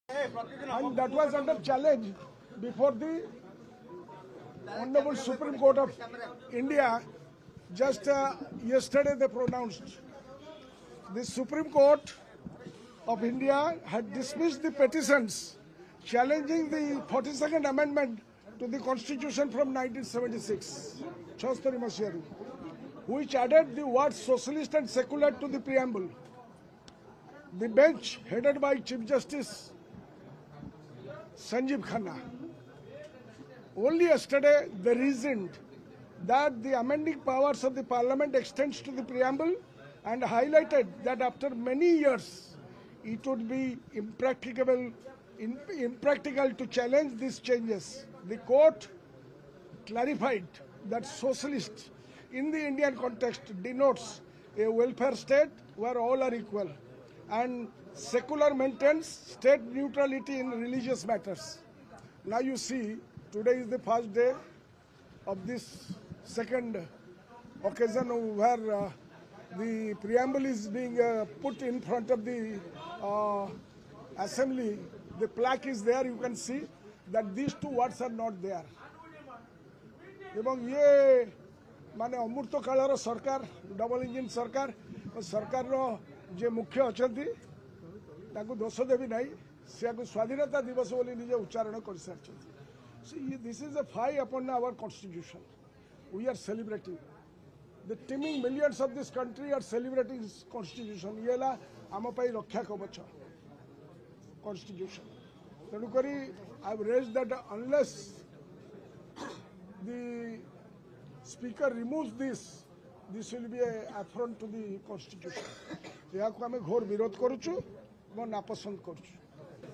And that was under challenge before the Honorable Supreme Court of India. Just yesterday they pronounced. The Supreme Court of India had dismissed the petitions challenging the 42nd Amendment to the Constitution from 1976, which added the words socialist and secular to the preamble. The bench, headed by Chief Justice Sanjeev Khanna, only yesterday they reasoned that the amending powers of the Parliament extends to the preamble and highlighted that after many years it would be impractical to challenge these changes. The court clarified that socialist in the Indian context denotes a welfare state where all are equal, and secular maintains state neutrality in religious matters. Now you see, today is the first day of this second occasion where the preamble is being put in front of the assembly. The plaque is there, you can see that these two words are not there. एवं ये माने अमृत कालर सरकार double engine सरकार सरकार जे मुख्य अछंती ताकू दोष देवी नहीं से स्वाधीनता दिवस बोली निजे उच्चारण कर सारी. This is a fight upon our constitution. We are celebrating. The teeming millions of this country are celebrating this constitution. ये ला आम पाई रक्षा कवच constitution. तेणुकरी I have raised that unless the speaker removes this will be an affront to the constitution. यहाँ को हमें घोर विरोध करुचु वो नापसंद करुचु.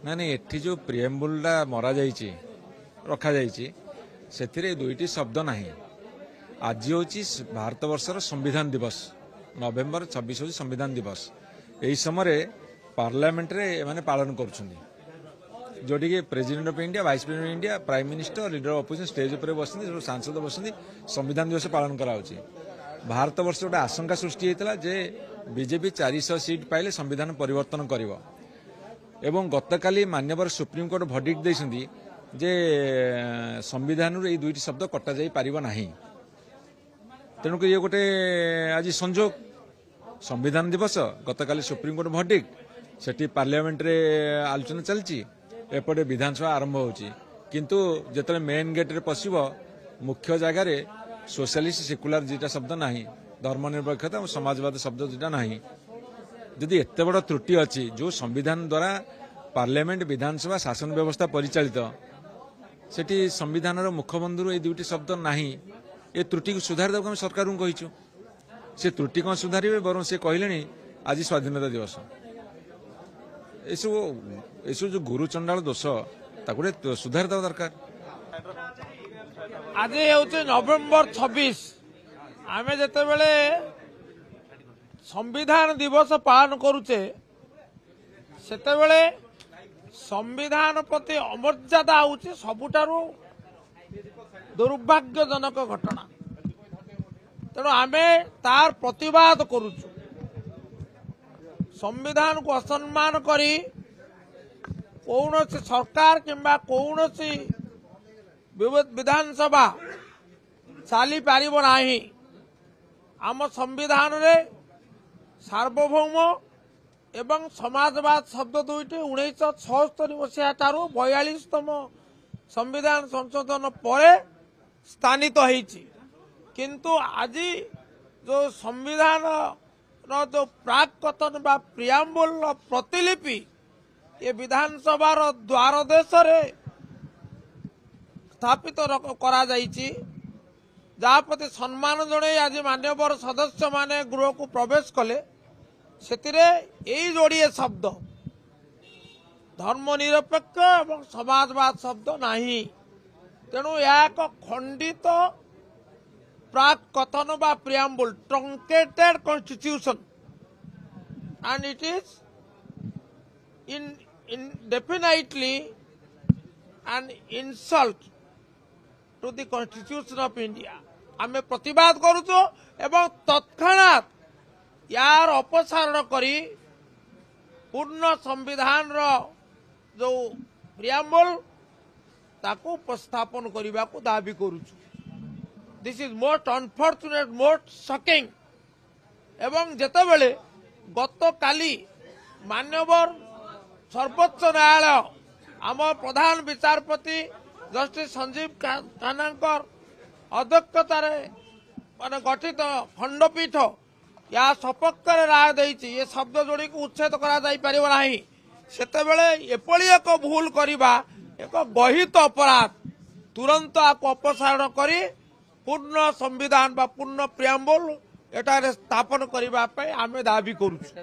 नहीं एठी जो प्रिएम्बुलटा मरा जाइछि रखा जाइछि सेथिरे दुईटी शब्द नाही. आज होची भारत वर्षर संविधान दिवस नवेम्बर 26 होची संविधान दिवस. एही समय पार्लियामेंट रे माने पालन करूछन्ती जोटी के president of India vice president of India prime minister leader of opposition stage ऊपर बसंती जो सांसद बसंती संविधान दिवस पालन कराउछि. भारत वर्ष गोटे आशंका सृष्टि होता जे बीजेपी 400 सीट पाइले संविधान परिवर्तन करिवो एवं गतकाली मान्यवर सुप्रीम कोर्ट भर्डिक्ट देइसंती जे संविधान रे दुईटी शब्द कटा जाई पारिबो नाही. तेणुक ये गोटे आज संजोग संविधान दिवस गतकाली सुप्रीम कोर्ट भर्डिक्ट सेठी पार्लियामेंट रे आलोचना चलची एपटे विधानसभा आरंभ होची किंतु जेतले मेन गेट रे पसिबो मुख्य जगह रे सोशलिस्ट सेकुलर जीटा शब्द नाही धर्मनिरपेक्षता और समाजवाद शब्द जीटा नाही. यदि एते बड़ त्रुटि अछि जो संविधान द्वारा पार्लियामेंट विधानसभा शासन व्यवस्था परिचालित सेठी संविधान रो मुखबंधु ए दुईटी शब्द नाही. ए त्रुटि को सुधार देबो हम सरकार को कहिछु. से त्रुटि कोन सुधारिबे बरं से कहलेनी आज स्वाधीनता दिवस एसो जो गुरु चंडाल दोष ताकुरे सुधार देबा दरकार. आज हूँ नवेम्बर 26 आम जिते बड़े संविधान दिवस पालन करुचे सेते संविधान प्रति अमर्यादा हूँ सबुठारु दुर्भाग्यजनक घटना. तेणु आम तार प्रतिवाद करुचु. संविधान को असम्मान करी कौन सरकार किंबा कौन विधानसभा चली पार नाही. आम संविधान रे सार्वभौम एवं समाजवाद शब्द दुईटी 1976 मसीहा ठारू 42तम संविधान संशोधन पर स्थानित होईची. किंतु आज जो संविधान जो प्राक कथन बा प्रियाम्बुल प्रतिलिपि ये विधानसभा द्वार देश रे स्थापित करा जाइछि जहा प्रति सम्मान जणे आज मान्यवर सदस्य माने गृह को प्रवेश कले सेतिरे एई जोड़िए शब्द धर्मनिरपेक्ष एवं समाजवाद शब्द नाही. तेणु यह एक खंडित प्राक कथन बा preamble truncated constitution and it is indefinitely an insult to the Constitution of India. आमे प्रतिवाद करुचो एवं तत्क्षणात यार अपसारण करी पूर्ण संविधान रो जो प्रियाम्बल ताको उपस्थापन करने को दाबी करुछु। This is most unfortunate, most shocking. एवं जेतेबेले गत काली मान्यवर सर्वोच्च न्यायालय आम प्रधान विचारपति जस्टिस संजीव खान्नाकर अध्यक्षतार माने गठित खंडपीठ या सपक्ष राय देइछि। ये शब्द जोड़ी को उच्छेद करा जाई परिबो नाही। सेतेबेले एपଳି एक भूल करिबा एक गहित अपराध। तुरंत आपको अपसारण करी पूर्ण संविधान बा पूर्ण प्रियाम्बल एटारे स्थापन करिबा पे आमे दाबी करूछु।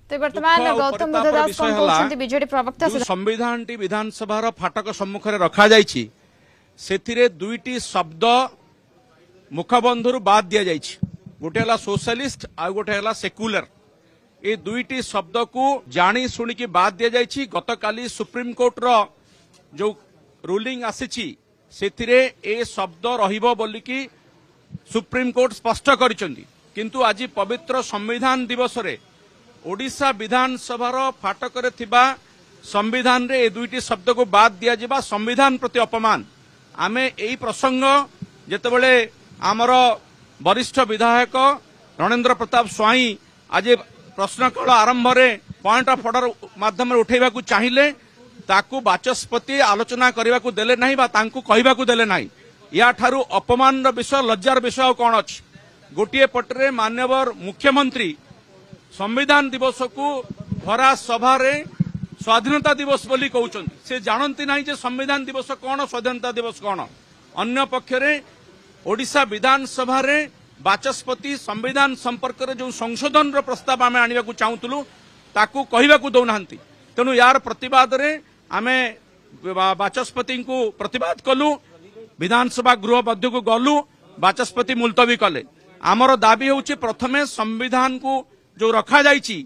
तो वर्तमान गौतम बुद्ध दास कोन कहउछन्ति बीजेडी प्रवक्ता संविधान टी विधानसभा रो फाटक सम्मुख रे रखा जायछि। सेथिरे दुईटी शब्द मुखबंधुर बाद दिया जायछि। गोटे हला सोशलिस्ट आ गोटे हला सेक्युलर। ए दुईटी शब्द को जानी सुनी की बाद दिया जायछि। गतकाली सुप्रीम कोर्ट रो जो रूलिंग आसीछि सेथिरे ए शब्द रहिबो बोली की सुप्रीम कोर्ट स्पष्ट करिसंती। किंतु आज पवित्र संविधान दिवस रे ओडिशा विधानसभा रो फाटक रे थिबा संविधान रे ए दुईटी शब्द को बाद दिया जिबा संविधान प्रति अपमान। आमे एई प्रसंग जेतेबेले आमर वरिष्ठ विधायक रणेंद्र प्रताप स्वाई आज प्रश्नकाल आरंभ रे पॉइंट ऑफ ऑर्डर माध्यम रे उठेबा को चाहिए ताकू बाचस्पति आलोचना करबा को देले नाही बा तांकू कहबा को देले नाही। या ठारू अपमान विषय लज्जार विषय कौन अछि। गोटिए पटरे मान्यवर मुख्यमंत्री संविधान दिवस को भरा सभा रे स्वाधीनता दिवस बोली कहउछन। से जानती नाही जे संविधान दिवस कौन स्वाधीनता दिवस कौन। अन्य पक्षरे ओडिशा विधानसभा रे बाचस्पति संविधान संपर्क रे जो संशोधन रो प्रस्ताव आमे आनिबा को चाहूतलु ताकू कहबा को दउनाहंती। तेनु यार प्रतिवाद रे आमे बाचस्पति को प्रतिवाद कलु। विधानसभा गृह मध्य को गलु। बाचस्पति मुलतवी कले। आमर दाबी होउछि प्रथमे संविधान को जो रखा जाइछि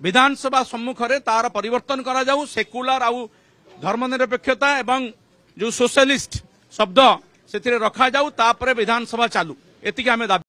विधानसभा सम्मुख रे तार परिवर्तन करा जाऊ। सेक्युलर आउ धर्मनिरपेक्षता एवं जो सोशलिस्ट शब्द से रखा जाऊ तापरे विधानसभा चालू एतिके आमे दाबी